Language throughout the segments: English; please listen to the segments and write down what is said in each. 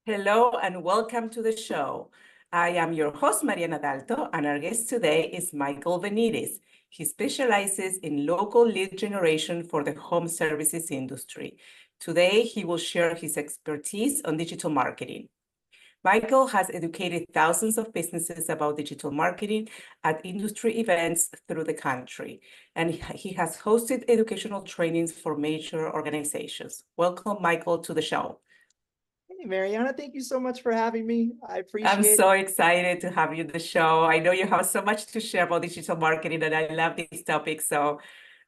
Hello and welcome to the show. I am your host, Mariana Dalto, and our guest today is Michael Venidis. He specializes in local lead generation for the home services industry. Today, he will share his expertise on digital marketing. Michael has educated thousands of businesses about digital marketing at industry events through the country, and he has hosted educational trainings for major organizations. Welcome, Michael, to the show. Hey, Mariana, thank you so much for having me. I I'm appreciate it. so excited to have you on the show. I know you have so much to share about digital marketing, and I love this topic. So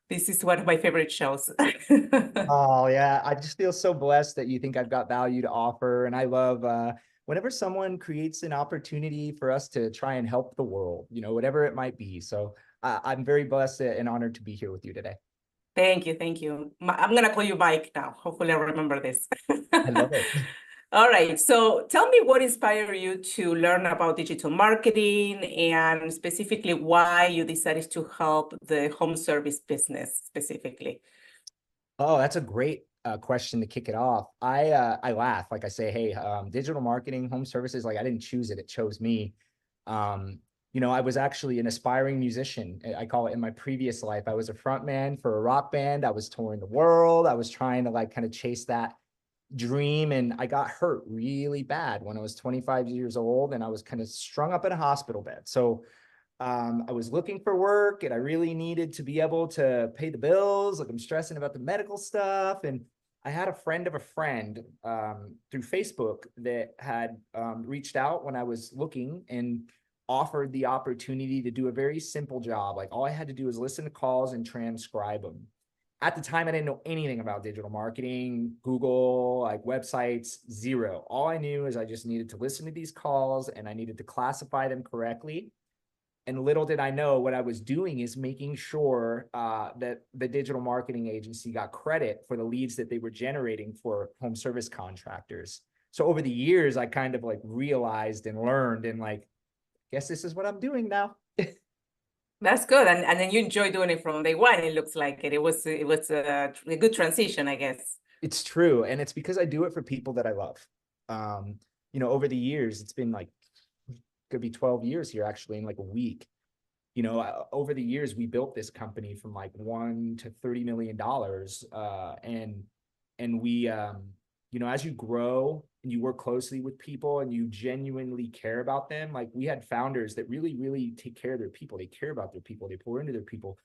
this is one of my favorite shows. Oh, yeah. I just feel so blessed that you think I've got value to offer. And I love whenever someone creates an opportunity for us to try and help the world, whatever it might be. So I'm very blessed and honored to be here with you today. Thank you, thank you. I'm gonna call you Mike now. Hopefully, I remember this. I love it. All right. So tell me what inspired you to learn about digital marketing and specifically why you decided to help the home service business specifically. Oh, that's a great question to kick it off. I laugh, like I say, hey, digital marketing, home services, like I didn't choose it, it chose me. Um, I was actually an aspiring musician. I call it in my previous life. I was a front man for a rock band. I was touring the world. I was trying to like kind of chase that dream, and I got hurt really bad when I was 25 years old, and I was kind of strung up in a hospital bed. So I was looking for work and I really needed to be able to pay the bills. Like I'm stressing about the medical stuff. And I had a friend of a friend through Facebook that had reached out when I was looking and offered the opportunity to do a very simple job. Like all I had to do was listen to calls and transcribe them. At the time, I didn't know anything about digital marketing, Google, like websites, zero. All I knew is I just needed to listen to these calls and I needed to classify them correctly. And little did I know what I was doing is making sure that the digital marketing agency got credit for the leads that they were generating for home service contractors. So over the years, I kind of like realized and learned and like, guess this is what I'm doing now. That's good. And then you enjoy doing it from day one. It looks like it. It was a good transition, I guess. It's true. And it's because I do it for people that I love. Over the years, it's been like, could be 12 years here actually in like a week. Over the years, we built this company from like $1 to $30 million. And we, as you grow and you work closely with people and you genuinely care about them, like we had founders that really, really take care of their people. They care about their people. They pour into their people.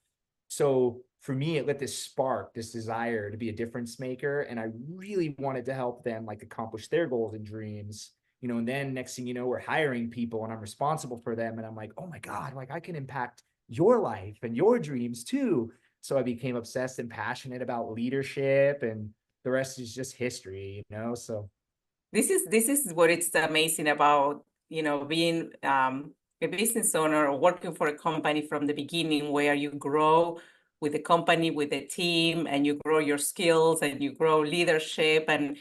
So for me, it lit this spark, this desire to be a difference maker. And I really wanted to help them like accomplish their goals and dreams. And then next thing you know, we're hiring people and I'm responsible for them. And I'm like, oh my God, like I can impact your life and your dreams too. So I became obsessed and passionate about leadership, and the rest is just history. So This is what it's amazing about, being a business owner or working for a company from the beginning, where you grow with the company, with the team, and you grow your skills and you grow leadership, and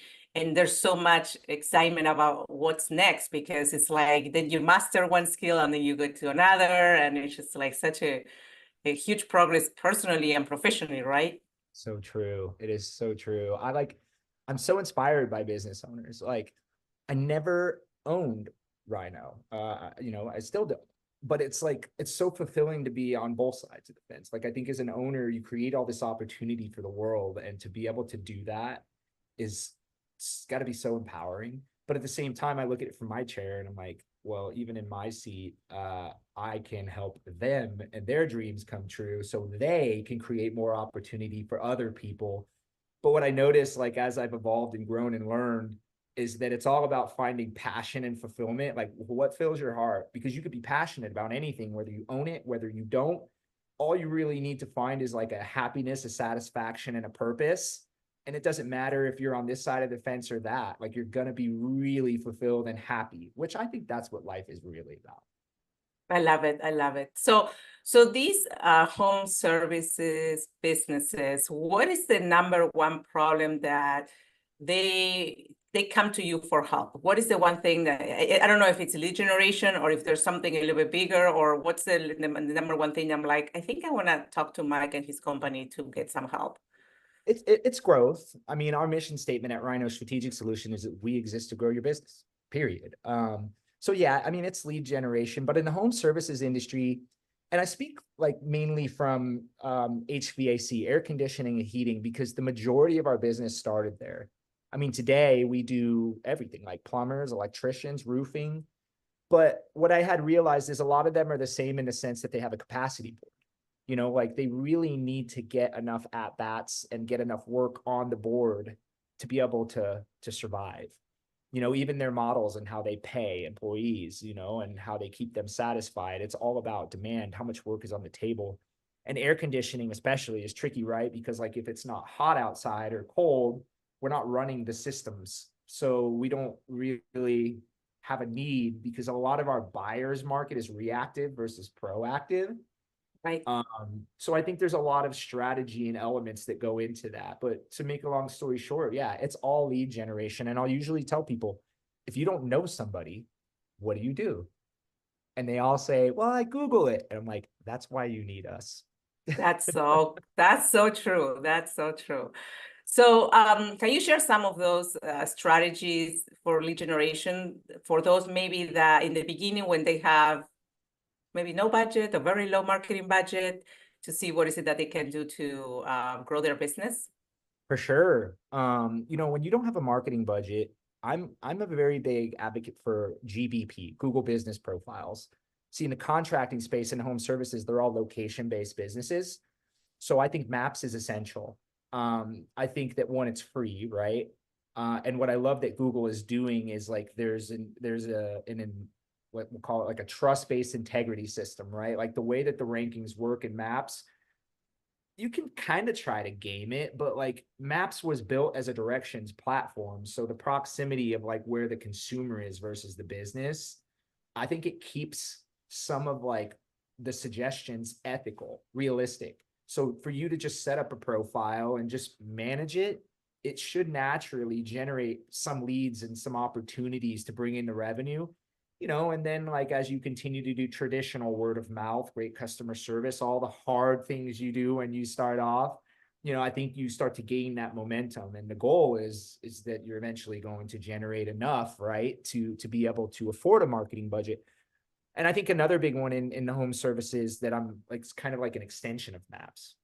there's so much excitement about what's next, because it's like then you master one skill and then you go to another, and it's just like such a huge progress personally and professionally, right? so true. It is so true. I'm so inspired by business owners. Like I never owned Rhino. I still don't. But it's like it's so fulfilling to be on both sides of the fence. Like I think as an owner, you create all this opportunity for the world, and to be able to do that is it's got to be so empowering. But at the same time, I look at it from my chair and I'm like, well, even in my seat, I can help them and their dreams come true so they can create more opportunity for other people. But what I noticed, like as I've evolved and grown and learned, is that it's all about finding passion and fulfillment. Like what fills your heart? Because you could be passionate about anything, whether you own it, whether you don't. All you really need to find is like a happiness, a satisfaction, and a purpose. And it doesn't matter if you're on this side of the fence or that. Like you're going to be really fulfilled and happy, which I think that's what life is really about. I love it. I love it. So these home services businesses, what is the number one problem that they come to you for help? What is the one thing that I don't know if it's lead generation or if there's something a little bit bigger, or what's the number one thing I'm like, I think I want to talk to Mike and his company to get some help. It's growth. I mean, our mission statement at Rhino Strategic Solution is that we exist to grow your business, period. So yeah, I mean, it's lead generation, but in the home services industry, and I speak like mainly from HVAC, air conditioning and heating, because the majority of our business started there. I mean, today we do everything like plumbers, electricians, roofing. But what I had realized is a lot of them are the same in the sense that they have a capacity board. You know, like they really need to get enough at bats and get enough work on the board to be able to survive. You know, even their models and how they pay employees, you know, and how they keep them satisfied. It's all about demand, how much work is on the table. And air conditioning especially is tricky, right? Because like if it's not hot outside or cold, we're not running the systems. So we don't really have a need, because a lot of our buyers market is reactive versus proactive. Right. So I think there's a lot of strategy and elements that go into that. But to make a long story short, yeah, it's all lead generation. And I'll usually tell people, if you don't know somebody, what do you do? And they all say, well, I Google it. And I'm like, that's why you need us. That's so true. That's so true. So can you share some of those strategies for lead generation for those maybe that in the beginning when they have maybe no budget, a very low marketing budget, to see what is it that they can do to grow their business? For sure. You know, when you don't have a marketing budget, I'm a very big advocate for GBP, Google Business Profiles. See, in the contracting space and home services, they're all location-based businesses. So I think Maps is essential. I think that one, it's free, right? And what I love that Google is doing is like there's what we'll call it like a trust-based integrity system, right? Like the way that the rankings work in Maps, you can kind of try to game it, but like Maps was built as a directions platform. So the proximity of like where the consumer is versus the business, I think it keeps some of like the suggestions ethical, realistic. So for you to just set up a profile and just manage it, it should naturally generate some leads and some opportunities to bring in the revenue, you know. And then like as you continue to do traditional word of mouth, great customer service, all the hard things you do when you start off, you know, I think you start to gain that momentum. And the goal is that you're eventually going to generate enough, right, to be able to afford a marketing budget. And I think another big one in the home services that I'm like, it's kind of like an extension of Maps.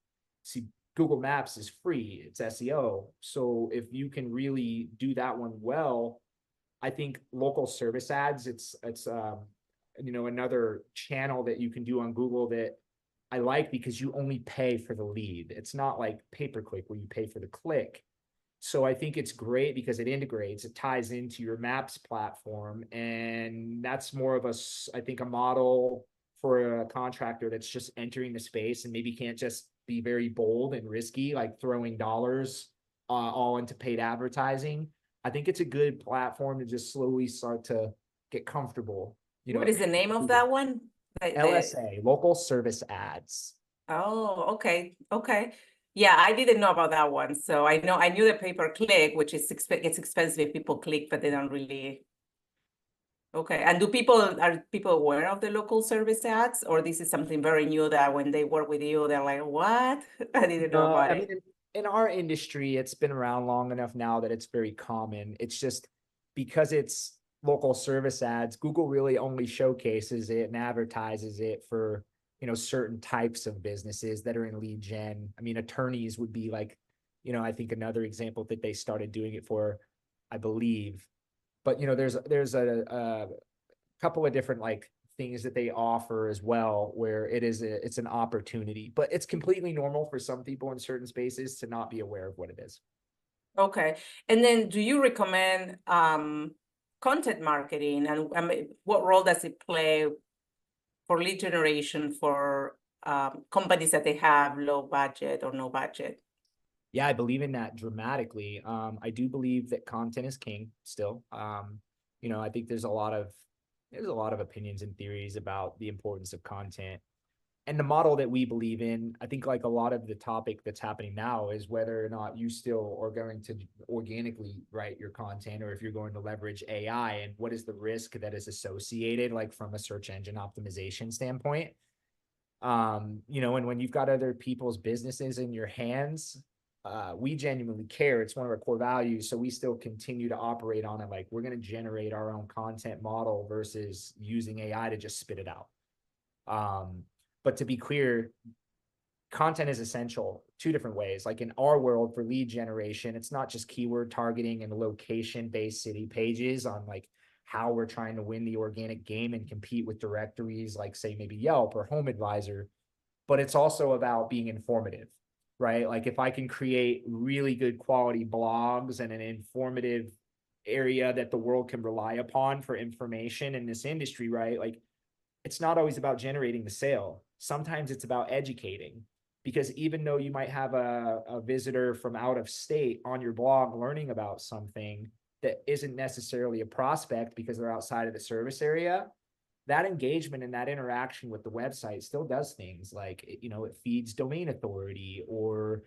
See, Google Maps is free, it's SEO. So if you can really do that one well, I think local service ads, it's you know, another channel that you can do on Google that I like, because you only pay for the lead. It's not like pay-per-click where you pay for the click. So I think it's great because it integrates, it ties into your Maps platform. And that's more of I think a model for a contractor that's just entering the space and maybe can't just be very bold and risky, like throwing dollars all into paid advertising. I think it's a good platform to just slowly start to get comfortable. You know, What is the name of that one? LSA, local service ads. Oh, okay. Okay. Yeah, I didn't know about that one. So I knew the pay-per-click, which is it's expensive if people click, but they don't really. Okay. And are people aware of the local service ads, or this is something very new that when they work with you, they're like, what? I didn't know No, about I it. mean, in our industry, it's been around long enough now that it's very common. It's just because it's local service ads, Google really only showcases it and advertises it for, you know, certain types of businesses that are in lead gen. I mean, attorneys would be like, you know, I think another example that they started doing it for, I believe. But, you know, there's a couple of different like things that they offer as well, where it's an opportunity, but it's completely normal for some people in certain spaces to not be aware of what it is. Okay. And then do you recommend content marketing, and what role does it play for lead generation for companies that they have low budget or no budget? Yeah, I believe in that dramatically. I do believe that content is king still. You know, I think there's a lot of opinions and theories about the importance of content. And the model that we believe in, I think like a lot of the topic that's happening now is whether or not you still are going to organically write your content, or if you're going to leverage AI, and what is the risk that is associated, like from a search engine optimization standpoint. You know, and when you've got other people's businesses in your hands, we genuinely care. It's one of our core values. So we still continue to operate on it. Like, we're going to generate our own content model versus using AI to just spit it out. But to be clear, content is essential two different ways. Like in our world for lead generation, it's not just keyword targeting and location-based city pages on like how we're trying to win the organic game and compete with directories like, say, maybe Yelp or Home Advisor, but it's also about being informative, right? Like if I can create really good quality blogs and an informative area that the world can rely upon for information in this industry, right? Like, it's not always about generating the sale. Sometimes it's about educating, because even though you might have a visitor from out of state on your blog learning about something that isn't necessarily a prospect because they're outside of the service area, that engagement and that interaction with the website still does things like, you know, it feeds domain authority, or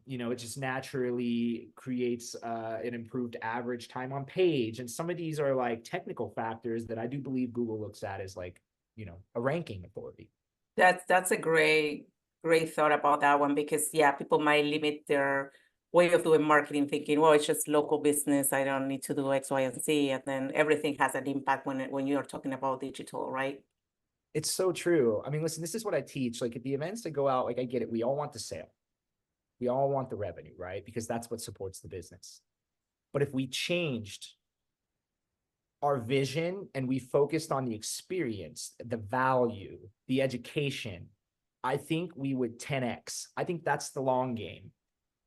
you know, it just naturally creates an improved average time on page. And some of these are like technical factors that I do believe Google looks at as like, you know, a ranking authority. That's a great thought about that one, because yeah, people might limit their way of doing marketing thinking, well, it's just local business, I don't need to do X, Y, and Z, and then everything has an impact when you're talking about digital, right? It's so true. I mean, listen, this is what I teach. Like at the events that go out, like I get it. We all want the sale. We all want the revenue, right? Because that's what supports the business. But if we changed our vision and we focused on the experience, the value, the education, I think we would 10x. I think that's the long game.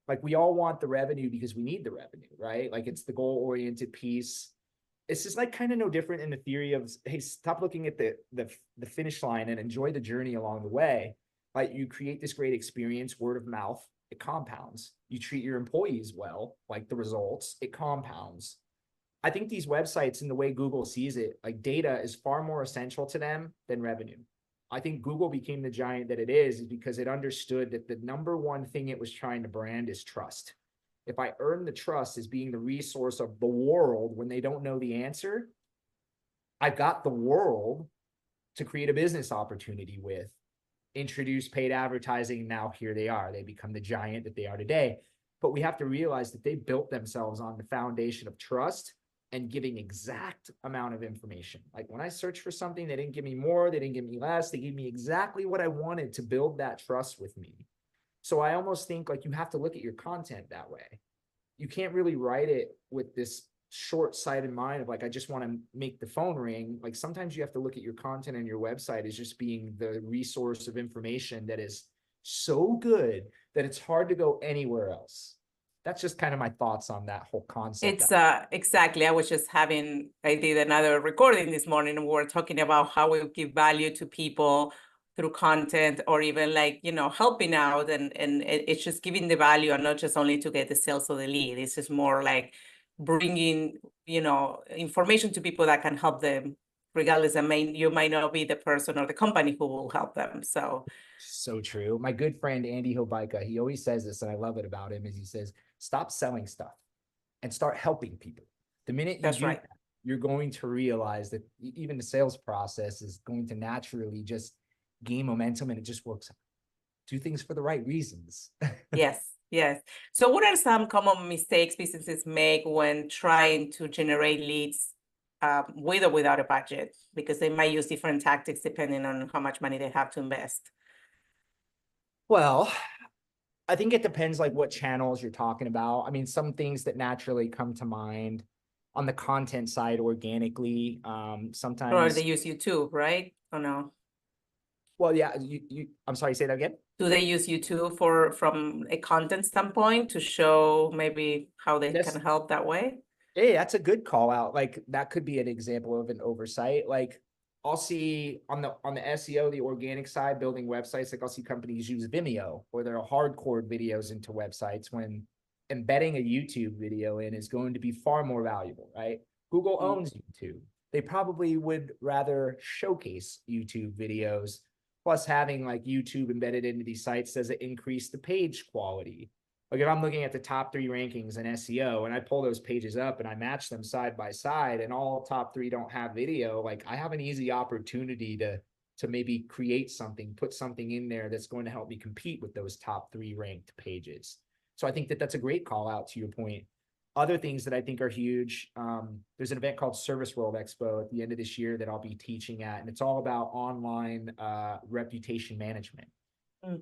Like we all want the revenue because we need the revenue, right? Like it's the goal-oriented piece. It's just like kind of no different in the theory of, hey, stop looking at the finish line and enjoy the journey along the way. Like you create this great experience, word of mouth, it compounds. You treat your employees well, like the results, it compounds. I think these websites and the way Google sees it, like data is far more essential to them than revenue. I think Google became the giant that it is because it understood that the number one thing it was trying to brand is trust. If I earn the trust as being the resource of the world when they don't know the answer, I've got the world to create a business opportunity with, introduce paid advertising. Now here they are. They become the giant that they are today. But we have to realize that they built themselves on the foundation of trust and giving exact amount of information. Like when I searched for something, they didn't give me more, they didn't give me less, they gave me exactly what I wanted to build that trust with me. So I almost think like you have to look at your content that way. You can't really write it with this short-sighted mind of like, I just want to make the phone ring. Like sometimes you have to look at your content and your website as just being the resource of information that is so good that it's hard to go anywhere else. That's just kind of my thoughts on that whole concept. It's exactly. I was just I did another recording this morning, and we were talking about how we give value to people through content, or even like, you know, helping out, and it's just giving the value, and not just only to get the sales of the lead. It's just more like bringing, you know, information to people that can help them, regardless. I mean, you might not be the person or the company who will help them. So true. My good friend Andy Hobaika, he always says this, and I love it about him, is he says, stop selling stuff and start helping people. The minute you That's do right. that, you're going to realize that even the sales process is going to naturally just gain momentum, and it just works out. Do things for the right reasons. Yes, yes. So what are some common mistakes businesses make when trying to generate leads with or without a budget? Because they might use different tactics depending on how much money they have to invest. Well, I think it depends like what channels you're talking about. I mean, some things that naturally come to mind on the content side organically. Or Sometimes, they use YouTube, right? Or no? well, yeah, I'm sorry, say that again. Do they use YouTube from a content standpoint to show maybe how they That's can help that way? Hey, that's a good call out. Like that could be an example of an oversight. Like I'll see on the SEO, the organic side, building websites, like I'll see companies use Vimeo or their hardcore videos into websites when embedding a YouTube video in is going to be far more valuable, right? Google owns YouTube. They probably would rather showcase YouTube videos. Plus having like YouTube embedded into these sites does it increase the page quality. Like if I'm looking at the top 3 rankings in SEO and I pull those pages up and I match them side by side and all top 3 don't have video, like I have an easy opportunity to maybe create something, put something in there that's going to help me compete with those top 3 ranked pages. So I think that that's a great call out to your point. Other things that I think are huge. There's an event called Service World Expo at the end of this year that I'll be teaching at, and it's all about online reputation management.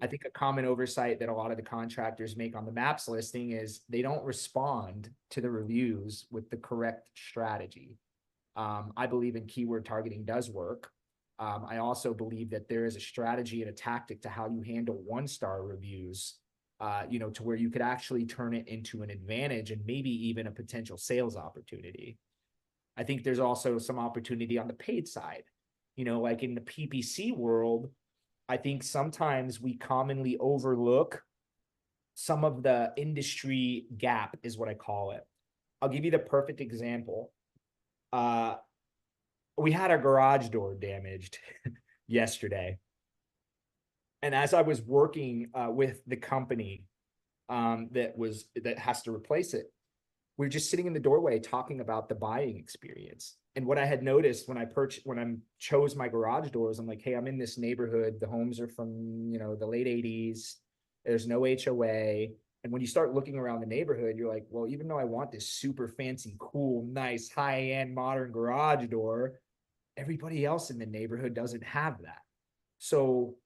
I think a common oversight that a lot of the contractors make on the maps listing is they don't respond to the reviews with the correct strategy. I believe in keyword targeting does work. I also believe that there is a strategy and a tactic to how you handle one-star reviews, to where you could actually turn it into an advantage and maybe even a potential sales opportunity. I think there's also some opportunity on the paid side. Like in the PPC world, I think sometimes we commonly overlook some of the industry gap, is what I call it. I'll give you the perfect example. We had our garage door damaged yesterday. And as I was working with the company that has to replace it, we were just sitting in the doorway talking about the buying experience. And what I had noticed when I chose my garage doors, I'm like, hey, I'm in this neighborhood. The homes are from, the late 80s. There's no HOA. And when you start looking around the neighborhood, you're like, well, even though I want this super fancy, cool, nice, high-end, modern garage door, everybody else in the neighborhood doesn't have that. So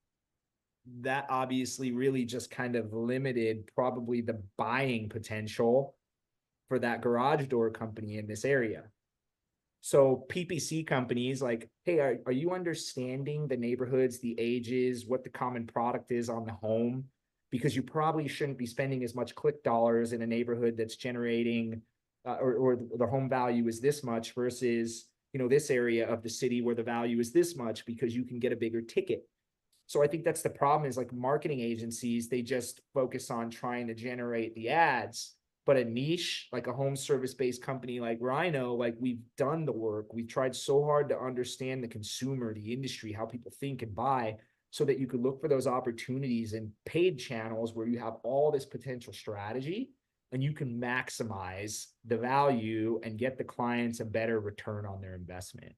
that obviously really just kind of limited probably the buying potential for that garage door company in this area. So PPC companies like, hey, are you understanding the neighborhoods, the ages, what the common product is on the home? Because you probably shouldn't be spending as much click dollars in a neighborhood that's generating or the home value is this much versus, this area of the city where the value is this much because you can get a bigger ticket. So I think that's the problem is like marketing agencies, they just focus on trying to generate the ads. But a niche, like a home service-based company like Rhino, like we've done the work. We've tried so hard to understand the consumer, the industry, how people think and buy, so that you could look for those opportunities in paid channels where you have all this potential strategy and you can maximize the value and get the clients a better return on their investment.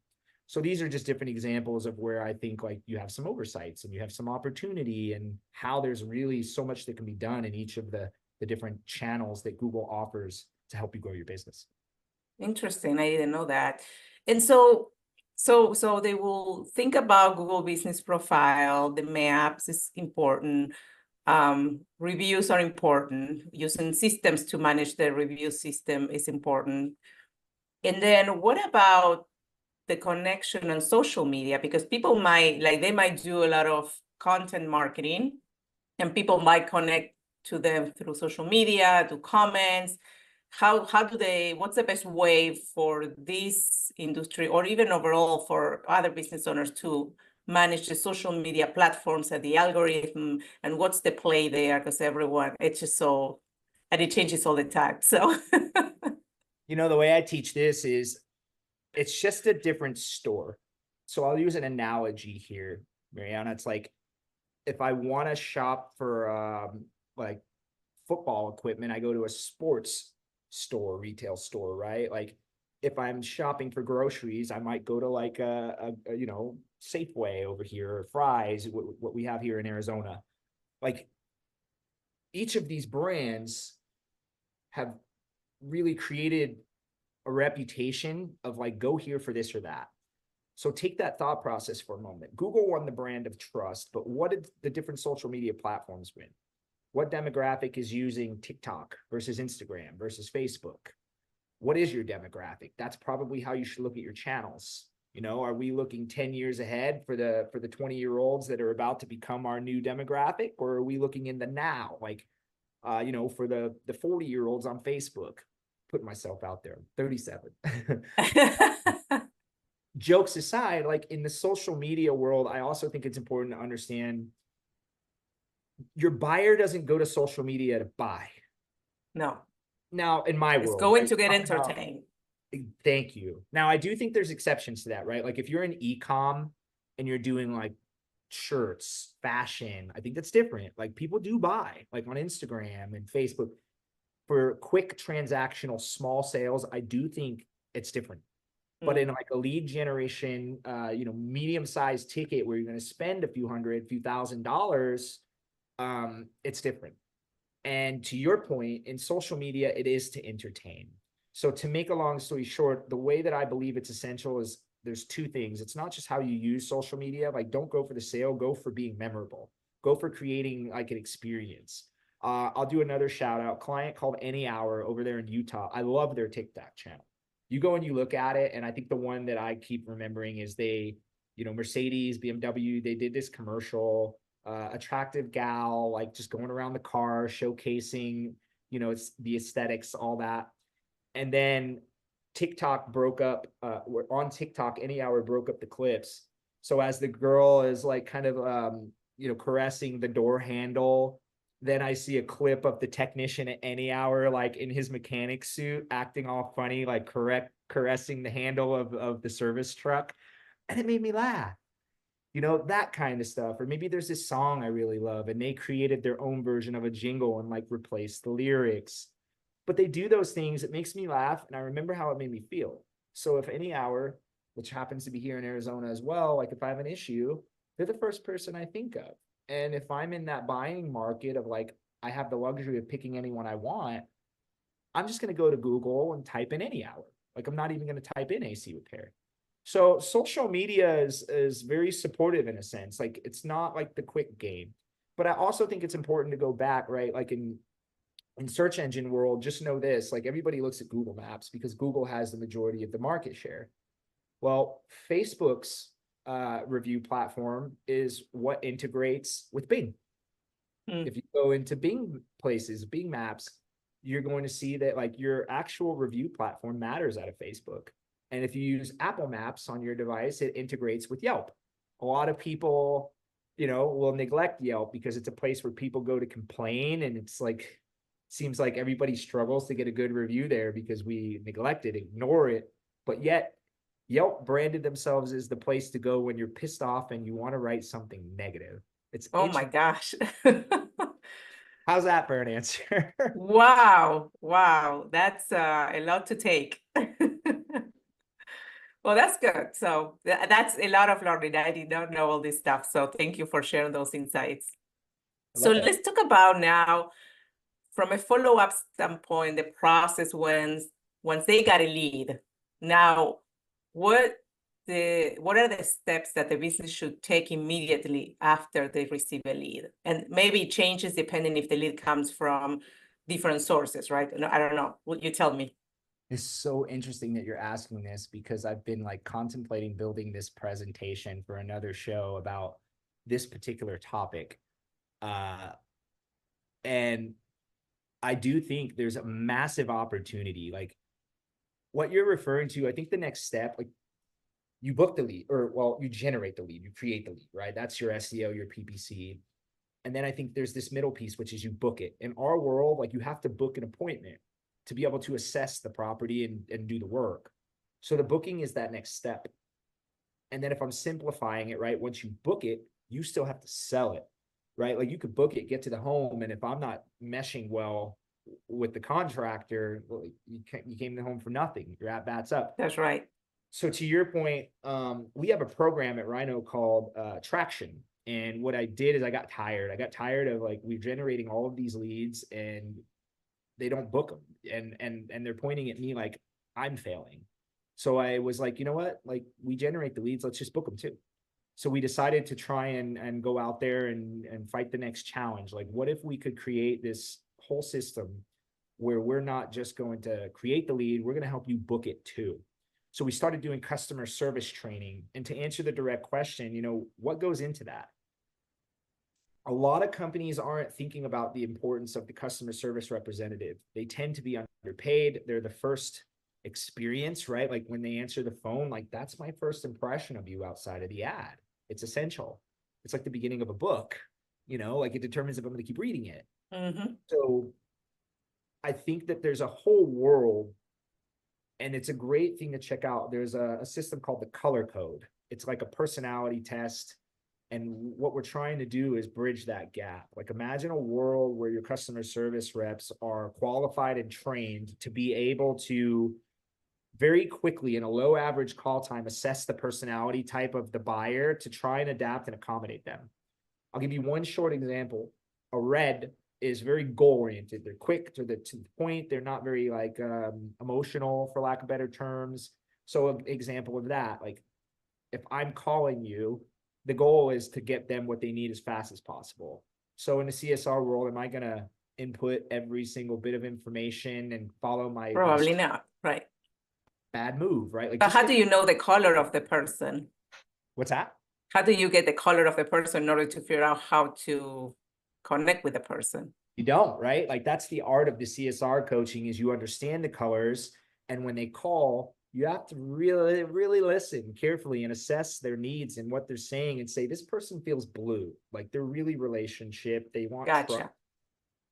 So these are just different examples of where I think like you have some oversights and you have some opportunity and how there's really so much that can be done in each of the different channels that Google offers to help you grow your business. Interesting. I didn't know that. And so they will think about Google Business Profile, the maps is important. Reviews are important. Using systems to manage the review system is important. And then what about the connection on social media? Because people might do a lot of content marketing and people might connect to them through social media, to comments. What's the best way for this industry or even overall for other business owners to manage the social media platforms and the algorithm, and what's the play there? Because it's just so, and it changes all the time. So, the way I teach this is it's just a different store. So I'll use an analogy here, Mariana. It's like, if I want to shop for like football equipment, I go to a sports store, retail store, right? Like if I'm shopping for groceries, I might go to like a Safeway over here, or Fry's, what we have here in Arizona. Like each of these brands have really created a reputation of like, go here for this or that. So take that thought process for a moment. Google won the brand of trust, but what did the different social media platforms win? What demographic is using TikTok versus Instagram versus Facebook? What is your demographic? That's probably how you should look at your channels. Are we looking 10 years ahead for the 20-year-olds that are about to become our new demographic? Or are we looking in the now? Like, for the 40-year-olds on Facebook, putting myself out there, 37. Jokes aside, like in the social media world, I also think it's important to understand your buyer doesn't go to social media to buy. no. Now, in my world, it's going to get entertained. Thank you. Now, I do think there's exceptions to that, right? Like if you're in e-com and you're doing like shirts, fashion, I think that's different. Like people do buy, like on Instagram and Facebook. For quick transactional small sales, I do think it's different. But in like a lead generation, medium-sized ticket where you're going to spend a few $1,000s, it's different. And to your point, in social media, it is to entertain. So to make a long story short, the way that I believe it's essential is there's two things. It's not just how you use social media. Like, don't go for the sale, go for being memorable, go for creating like an experience. I'll do another shout out. Client called Any Hour over there in Utah. I love their TikTok channel. You go and you look at it, and I think the one that I keep remembering is they, Mercedes, BMW, they did this commercial, attractive gal, like just going around the car, showcasing, it's the aesthetics, all that. And then TikTok broke up, on TikTok, Any Hour broke up the clips. So as the girl is like kind of, caressing the door handle, then I see a clip of the technician at Any Hour, like in his mechanic suit, acting all funny, like caressing the handle of the service truck. And it made me laugh, that kind of stuff. Or maybe there's this song I really love and they created their own version of a jingle and like replaced the lyrics. But they do those things, it makes me laugh, and I remember how it made me feel. So if Any Hour, which happens to be here in Arizona as well, like if I have an issue, they're the first person I think of. And if I'm in that buying market of like, I have the luxury of picking anyone I want, I'm just going to go to Google and type in Any Hour. Like, I'm not even going to type in AC repair. So social media is very supportive in a sense. Like, it's not like the quick game, but I also think it's important to go back, right? Like in search engine world, just know this, like everybody looks at Google Maps because Google has the majority of the market share. Well, Facebook's review platform is what integrates with Bing. If you go into Bing places, Bing Maps, you're going to see that like your actual review platform matters out of Facebook. And if you use Apple Maps on your device, it integrates with Yelp. A lot of people, will neglect Yelp because it's a place where people go to complain, and it's like, seems like everybody struggles to get a good review there because we neglect it, ignore it. But yet Yelp branded themselves as the place to go when you're pissed off and you want to write something negative. Oh my gosh. How's that for an answer? Wow. That's a lot to take. Well, that's good. So that's a lot of learning. I did not know all this stuff. So thank you for sharing those insights. So let's talk about now, from a follow-up standpoint, the process once they got a lead. Now, what are the steps that the business should take immediately after they receive a lead? And maybe it changes depending if the lead comes from different sources, right? I don't know. Will you tell me? It's so interesting that you're asking this because I've been like contemplating building this presentation for another show about this particular topic. And I do think there's a massive opportunity. Like what you're referring to, I think the next step, like you book the lead, or well, you generate the lead, you create the lead, right? That's your SEO, your PPC. And then I think there's this middle piece, which is you book it. In our world, like you have to book an appointment to be able to assess the property and do the work. So the booking is that next step. And then if I'm simplifying it, right, once you book it, you still have to sell it, right? Like you could book it, get to the home, and if I'm not meshing well with the contractor, well, you came to the home for nothing. Your at bats up. That's right. So to your point, we have a program at Rhino called Traction. And what I did is I got tired. I got tired of like, we're generating all of these leads and they don't book them. And they're pointing at me like I'm failing. So I was like, you know what? Like we generate the leads, let's just book them too. So we decided to try and go out there and fight the next challenge. Like, what if we could create this whole system where we're not just going to create the lead, we're going to help you book it too. So we started doing customer service training. And to answer the direct question, what goes into that? A lot of companies aren't thinking about the importance of the customer service representative. They tend to be underpaid. They're the first experience, right? Like when they answer the phone, like that's my first impression of you outside of the ad. It's essential. It's like the beginning of a book, like it determines if I'm going to keep reading it. Mm-hmm. So I think that there's a whole world, and it's a great thing to check out. There's a system called the color code. It's like a personality test. And what we're trying to do is bridge that gap. Like imagine a world where your customer service reps are qualified and trained to be able to very quickly in a low average call time, assess the personality type of the buyer to try and adapt and accommodate them. I'll give you one short example. A red is very goal oriented. They're quick to the point. They're not very like emotional, for lack of better terms. So an example of that, like if I'm calling you, the goal is to get them what they need as fast as possible. So in the CSR world, am I going to input every single bit of information and follow my Probably not, right? bad move, right? Like, But just how do you know the color of the person? what's that? How do you get the color of the person in order to figure out how to connect with the person? You don't, right? Like that's the art of the CSR coaching is you understand the colors. And when they call, you have to really, really listen carefully and assess their needs and what they're saying and say, this person feels blue, like they're really relationship. They want trust. Gotcha.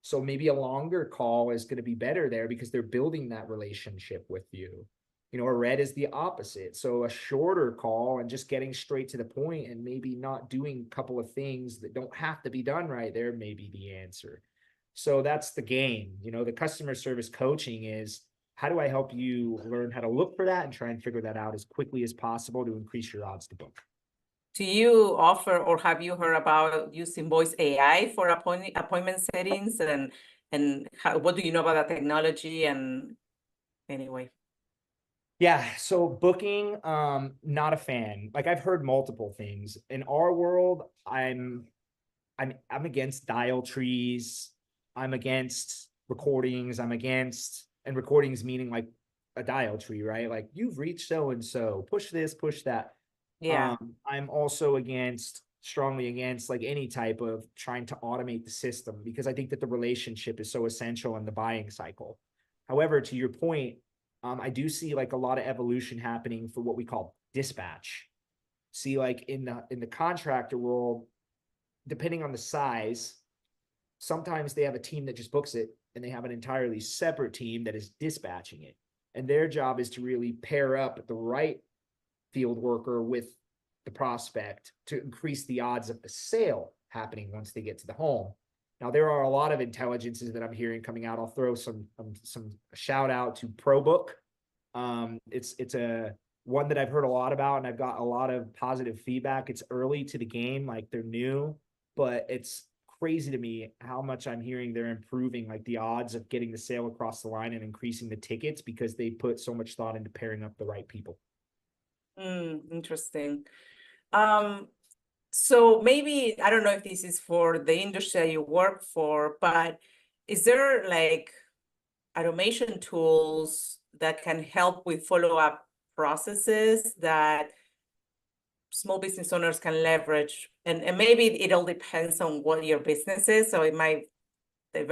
So maybe a longer call is going to be better there because they're building that relationship with you. You know, a red is the opposite. So a shorter call and just getting straight to the point and maybe not doing a couple of things that don't have to be done right there may be the answer. So that's the game. You know, the customer service coaching is how do I help you learn how to look for that and try and figure that out as quickly as possible to increase your odds to book. Do you offer or have you heard about using voice AI for appointment settings and what do you know about that technology? And anyway. Yeah, so booking, not a fan. Like I've heard multiple things. In our world, I'm against dial trees. I'm against recordings. I'm against, and recordings meaning like a dial tree, right? Like you've reached so and so, push this, push that. Yeah. I'm also strongly against like any type of trying to automate the system because I think that the relationship is so essential in the buying cycle. However, to your point, I do see like a lot of evolution happening for what we call dispatch. See, like in the contractor world, depending on the size, sometimes they have a team that just books it and they have an entirely separate team that is dispatching it. And their job is to really pair up the right field worker with the prospect to increase the odds of the sale happening once they get to the home. Now, there are a lot of intelligences that I'm hearing coming out. I'll throw some shout out to ProBook. It's a one that I've heard a lot about and I've got a lot of positive feedback. It's early to the game, like they're new, but it's crazy to me how much I'm hearing they're improving like the odds of getting the sale across the line and increasing the tickets because they put so much thought into pairing up the right people. Interesting. So maybe, I don't know if this is for the industry that you work for, but is there like automation tools that can help with follow-up processes that small business owners can leverage? And maybe it all depends on what your business is. So it might,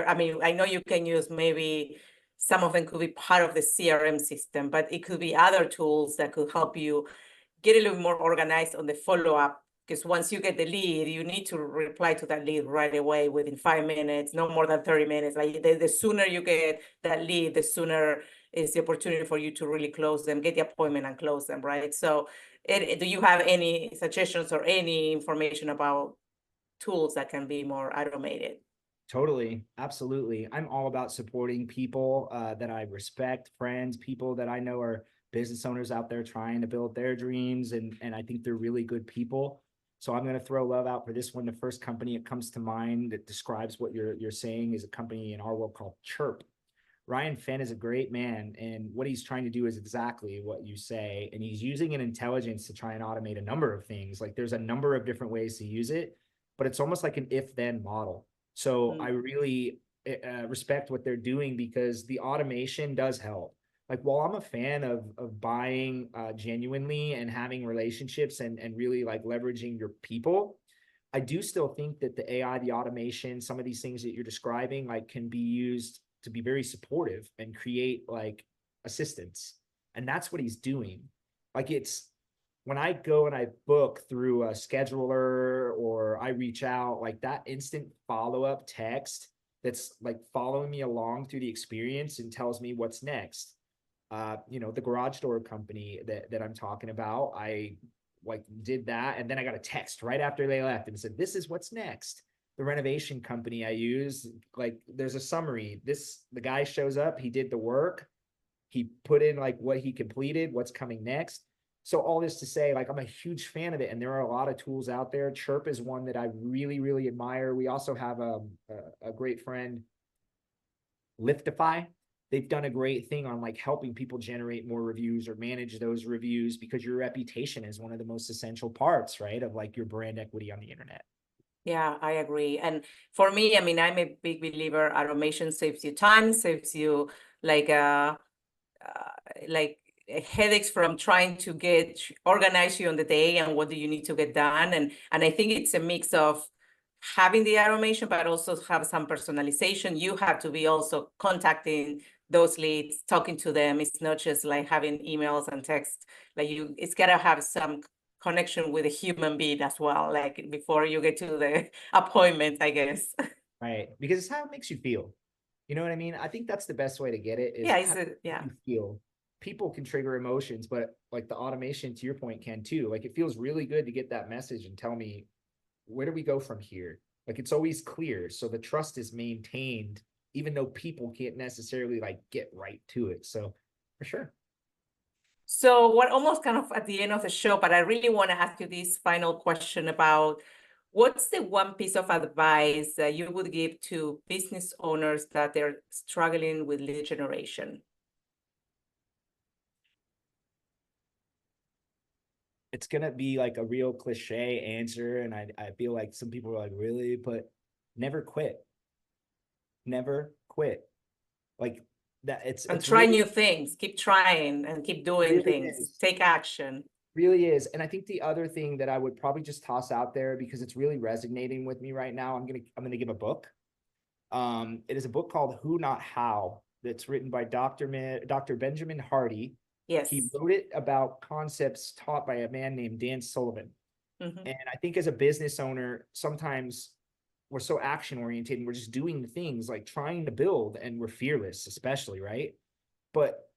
I mean, I know you can use maybe some of them could be part of the CRM system, but it could be other tools that could help you get a little more organized on the follow-up. Because once you get the lead, you need to reply to that lead right away within 5 minutes, no more than 30 minutes. Like the sooner you get that lead, the sooner is the opportunity for you to really close them, get the appointment and close them, right? So do you have any suggestions or any information about tools that can be more automated? Totally. Absolutely. I'm all about supporting people that I respect, friends, people that I know are business owners out there trying to build their dreams. And I think they're really good people. So I'm going to throw love out for this one. The first company that comes to mind that describes what you're saying is a company in our world called Chirp. Ryan Fenn is a great man. And what he's trying to do is exactly what you say. And he's using an intelligence to try and automate a number of things. Like there's a number of different ways to use it, but it's almost like an if-then model. So I really respect what they're doing because the automation does help. Like while I'm a fan of buying genuinely and having relationships and really like leveraging your people, I do still think that the AI, the automation, some of these things that you're describing, like can be used to be very supportive and create like assistance. And that's what he's doing. Like it's when I go and I book through a scheduler or I reach out, like that instant follow-up text that's like following me along through the experience and tells me what's next. You know, the garage door company that I'm talking about, I like did that. And then I got a text right after they left and said, this is what's next. The renovation company I use, like there's a summary. The guy shows up, he did the work. He put in like what he completed, what's coming next. So all this to say, like, I'm a huge fan of it, and there are a lot of tools out there. Chirp is one that I really, really admire. We also have a great friend, Liftify. They've done a great thing on like helping people generate more reviews or manage those reviews, because your reputation is one of the most essential parts, right, of like your brand equity on the internet. Yeah, I agree. And for me, I mean, I'm a big believer automation saves you time, saves you like uh, like headaches from trying to get organize you on the day and what do you need to get done. And I think it's a mix of having the automation, but also have some personalization. You have to be also contacting those leads, talking to them. It's not just like having emails and text. Like it's gotta have some connection with a human being as well, like before you get to the appointment, I guess. Right, because it's how it makes you feel. You know what I mean? I think that's the best way to get it, is Yeah, how do yeah. you feel. People can trigger emotions, but like the automation, to your point, can too. Like, it feels really good to get that message and tell me, where do we go from here? Like, it's always clear, so the trust is maintained, even though people can't necessarily like get right to it. So for sure. So we're almost kind of at the end of the show, but I really want to ask you this final question about what's the one piece of advice that you would give to business owners that they're struggling with lead generation? It's gonna be like a real cliche answer, and I feel like some people are like, really? But never quit. Never quit. Like that, And it's try really, new things, keep trying and keep doing really things, is. take action. Really is. And I think the other thing that I would probably just toss out there, because it's really resonating with me right now, I'm gonna give a book. It is a book called Who Not How, that's written by Dr. Benjamin Hardy. He Yes. wrote it about concepts taught by a man named Dan Sullivan. Mhm. And I think as a business owner, sometimes we're so action oriented and we're just doing the things like trying to build, and we're fearless, especially, right? But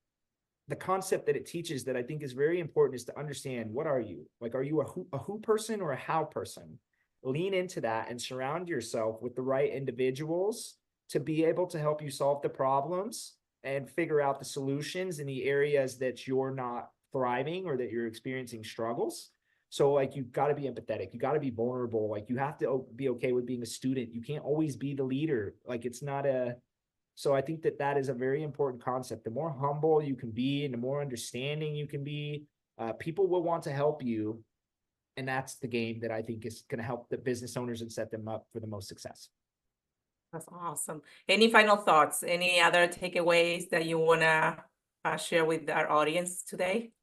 the concept that it teaches that I think is very important is to understand, what are you? Like, are you a who person or a how person? Lean into that and surround yourself with the right individuals to be able to help you solve the problems and figure out the solutions in the areas that you're not thriving or that you're experiencing struggles. So like, you've got to be empathetic, you got to be vulnerable, like you have to be okay with being a student. You can't always be the leader. Like, it's not a, so I think that that is a very important concept. The more humble you can be and the more understanding you can be, people will want to help you. And that's the game that I think is going to help the business owners and set them up for the most success. That's awesome. Any final thoughts? Any other takeaways that you want to share with our audience today?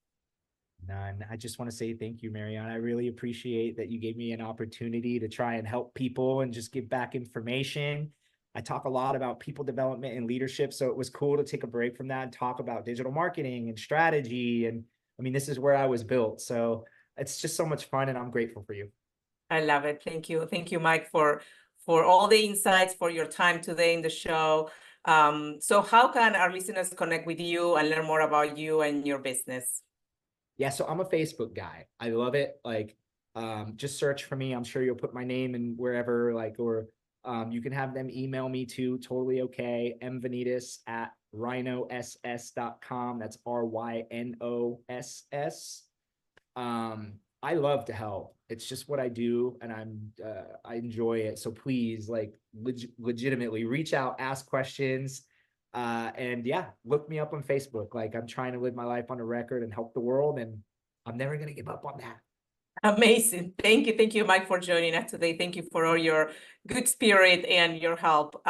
None. I just want to say thank you, Mariana. I really appreciate that you gave me an opportunity to try and help people and just give back information. I talk a lot about people development and leadership, so it was cool to take a break from that and talk about digital marketing and strategy. And I mean, this is where I was built. So it's just so much fun, and I'm grateful for you. I love it. Thank you. Thank you, Mike, for all the insights, for your time today in the show. So how can our listeners connect with you and learn more about you and your business? Yeah, so I'm a Facebook guy. I love it. Like, just search for me. I'm sure you'll put my name in wherever, like, or you can have them email me too. Totally okay. mvenides@rhinoss.com. That's RYNOSS. I love to help. It's just what I do, and I enjoy it. So please, like, legitimately reach out, ask questions. And yeah, look me up on Facebook. Like, I'm trying to live my life on a record and help the world, and I'm never gonna give up on that. Amazing. Thank you, Mike, for joining us today. Thank you for all your good spirit and your help.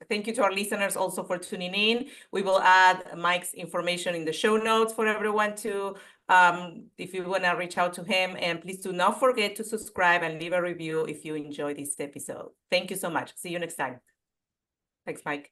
Thank you to our listeners also for tuning in. We will add Mike's information in the show notes for everyone to, if you want to reach out to him. And please do not forget to subscribe and leave a review if you enjoyed this episode. Thank you so much. See you next time. Thanks, Mike.